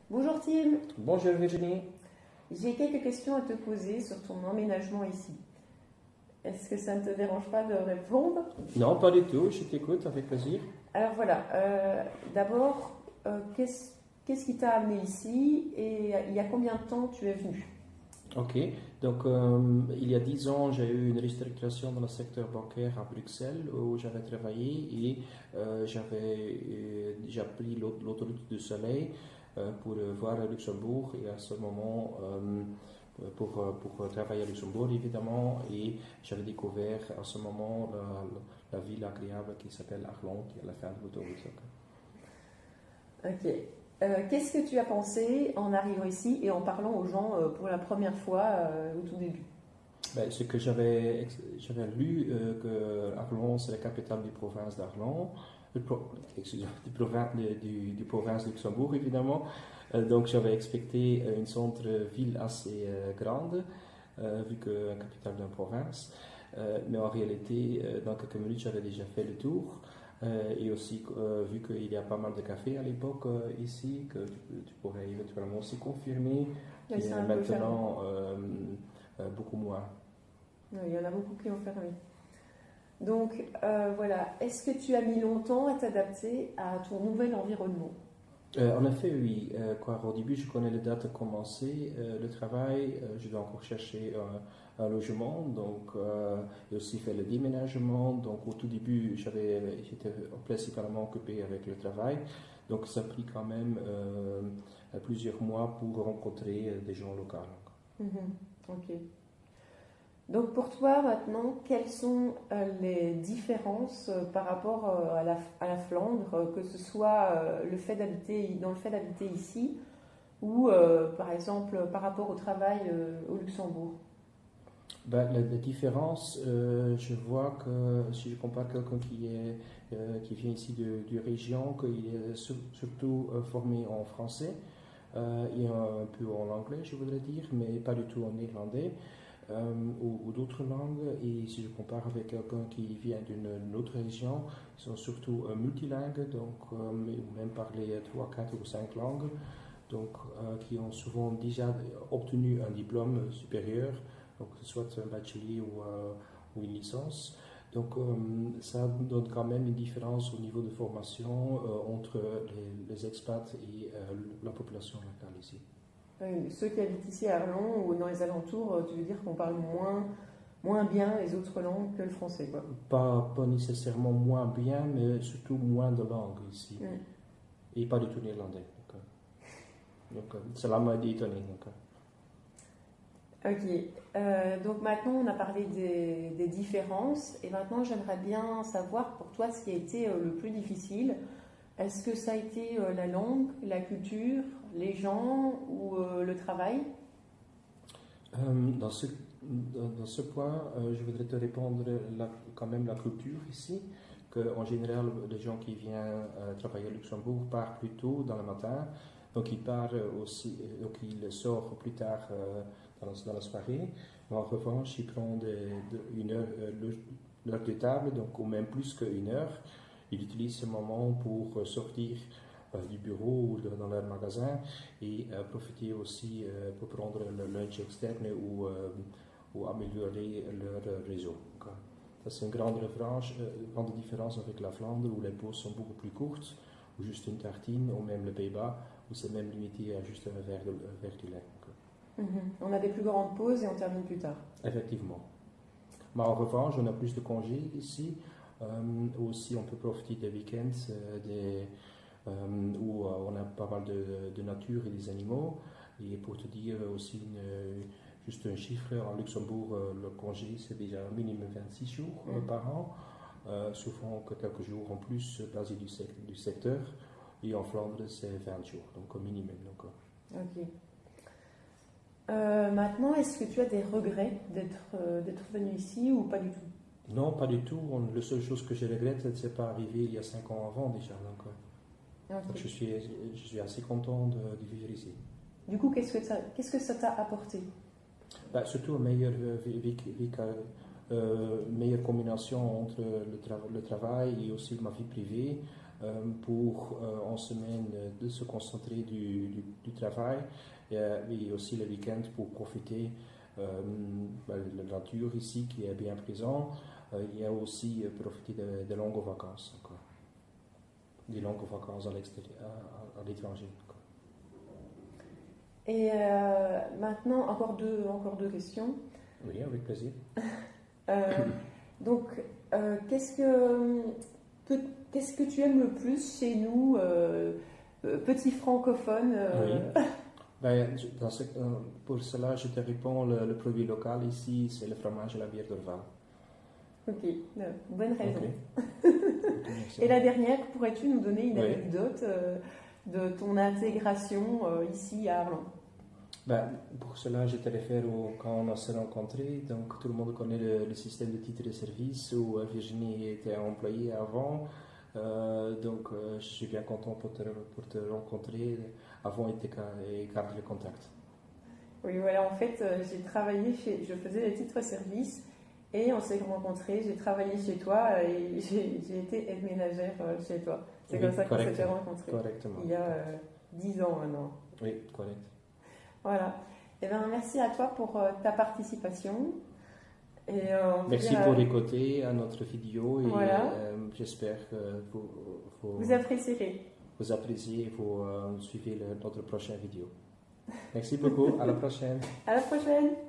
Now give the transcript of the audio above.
Bonjour Tim, Bonjour Virginie. j'ai quelques questions à te poser sur ton emménagement ici. Est-ce que ça ne te dérange pas de répondre? Non, pas du tout, je t'écoute avec plaisir. Alors voilà, d'abord, qu'est-ce qui t'a amené ici et il y a combien de temps tu es venu? Ok, donc il y a 10 ans, j'ai eu une restructuration dans le secteur bancaire à Bruxelles où j'avais travaillé et j'avais déjà pris l'autoroute du Soleil pour voir Luxembourg et à ce moment pour travailler à Luxembourg évidemment et j'avais découvert à ce moment la ville agréable qui s'appelle Arlon qui est à la fin de l'autoroute. Ok. Qu'est-ce que tu as pensé en arrivant ici et en parlant aux gens pour la première fois au tout début? Ben, ce que j'avais lu, que Arlon, c'est la capitale du province d'Arlon, excusez-moi, du province de Luxembourg, évidemment. Donc, j'avais expecté une centre-ville assez grande, vu que la capitale d'une province. Mais en réalité, dans quelques minutes, j'avais déjà fait le tour. Et aussi, vu qu'il y a pas mal de cafés à l'époque ici, que tu pourrais éventuellement aussi confirmer, Oui, qui c'est est un peu fermé. maintenant beaucoup moins. Oui, il y en a beaucoup qui ont fermé. Donc voilà, est-ce que tu as mis longtemps à t'adapter à ton nouvel environnement? En effet, oui. Au début, je connais les dates de commencer le travail. Je dois encore chercher un logement, donc et aussi faire le déménagement. Donc, au tout début, j'étais principalement occupé avec le travail. Donc, ça a pris quand même plusieurs mois pour rencontrer des gens locaux. Mhm. Ok. Donc pour toi maintenant, quelles sont les différences par rapport à la Flandre, que ce soit le fait d'habiter dans le fait d'habiter ici ou par exemple par rapport au travail au Luxembourg? Ben, la différence, je vois que si je compare quelqu'un qui vient ici de région, qu'il est surtout formé en français et un peu en anglais, je voudrais dire, mais pas du tout en néerlandais ou d'autres langues. Et si je compare avec quelqu'un qui vient d'une autre région, ils sont surtout multilingues, donc même parler 3, 4 ou 5 langues, donc qui ont souvent déjà obtenu un diplôme supérieur, donc soit un bachelier ou une licence. Donc ça donne quand même une différence au niveau de formation entre les expats et la population locale ici. Ceux qui habitent ici à Arlon ou dans les alentours, tu veux dire qu'on parle moins bien les autres langues que le français, quoi. Pas nécessairement moins bien, mais surtout moins de langues ici. Mm. Et pas du tout néerlandais. Cela m'a étonné. Ok, donc maintenant on a parlé des différences et maintenant j'aimerais bien savoir pour toi ce qui a été le plus difficile. Est-ce que ça a été la langue, la culture, les gens ou le travail? Dans dans ce point, je voudrais te répondre quand même la culture ici, qu'en général, les gens qui viennent travailler au Luxembourg partent plus tôt dans le matin, donc ils partent aussi, donc ils sortent plus tard dans la soirée. Mais en revanche, ils prennent une heure, l'heure de table, donc ou même plus qu'une heure. Ils utilisent ce moment pour sortir du bureau ou dans leur magasin et profiter aussi pour prendre le lunch externe ou améliorer leur réseau. Donc, ça c'est une grande différence avec la Flandre où les pauses sont beaucoup plus courtes, ou juste une tartine, ou même le Pays-Bas où c'est même limité à juste un verre de lait. Mhm. On a des plus grandes pauses et on termine plus tard. Effectivement. Mais en revanche, on a plus de congés ici. Aussi, on peut profiter des week-ends, où on a pas mal de nature et des animaux. Et pour te dire aussi juste un chiffre, en Luxembourg, le congé c'est déjà un minimum 26 jours par an, souvent que quelques jours en plus basé du secteur. Et en Flandre, c'est 20 jours, donc au minimum. Donc, Ok. Maintenant, est-ce que tu as des regrets d'être venu ici ou pas du tout? non, pas du tout. La seule chose que je regrette, c'est que c'est pas arrivé il y a 5 ans avant déjà. Donc Ok. je suis assez content de vivre ici. Du coup, qu'est-ce que ça t'a apporté? Bah, surtout une meilleure, meilleure combinaison entre le travail et aussi ma vie privée. pour en semaine de se concentrer du travail et aussi le week-end pour profiter de la nature ici qui est bien présente. Il y a aussi profiter de longues vacances encore. Des longues vacances à l'extérieur, à l'étranger. Et maintenant, encore deux questions. Oui, avec plaisir. Donc, qu'est-ce que tu aimes le plus chez nous, petits francophones Oui. Ben, pour cela, je te réponds, le produit local ici, c'est le fromage et la bière d'Orval. Ok, bonne raison. Okay. Et la dernière, pourrais-tu nous donner une Oui. anecdote de ton intégration ici à Arlon? Ben, pour cela, je te réfère quand on s'est rencontrés. Donc, tout le monde connaît le système de titre de service où Virginie était employée avant. Donc, je suis bien content pour te rencontrer avant et garder le contact. Oui, voilà, en fait, je faisais les titres service et on s'est rencontrés. J'ai travaillé chez toi et j'ai été aide ménagère chez toi. C'est comme ça qu'on s'était rencontrés. Correctement. Il y a 10 ans maintenant. Oui, correct. Voilà. Eh bien, merci à toi pour ta participation. Et, merci pour écouter à notre vidéo et voilà. J'espère que vous apprécierez. Vous appréciez et vous suivez notre prochaine vidéo. Merci beaucoup, à la prochaine. À la prochaine.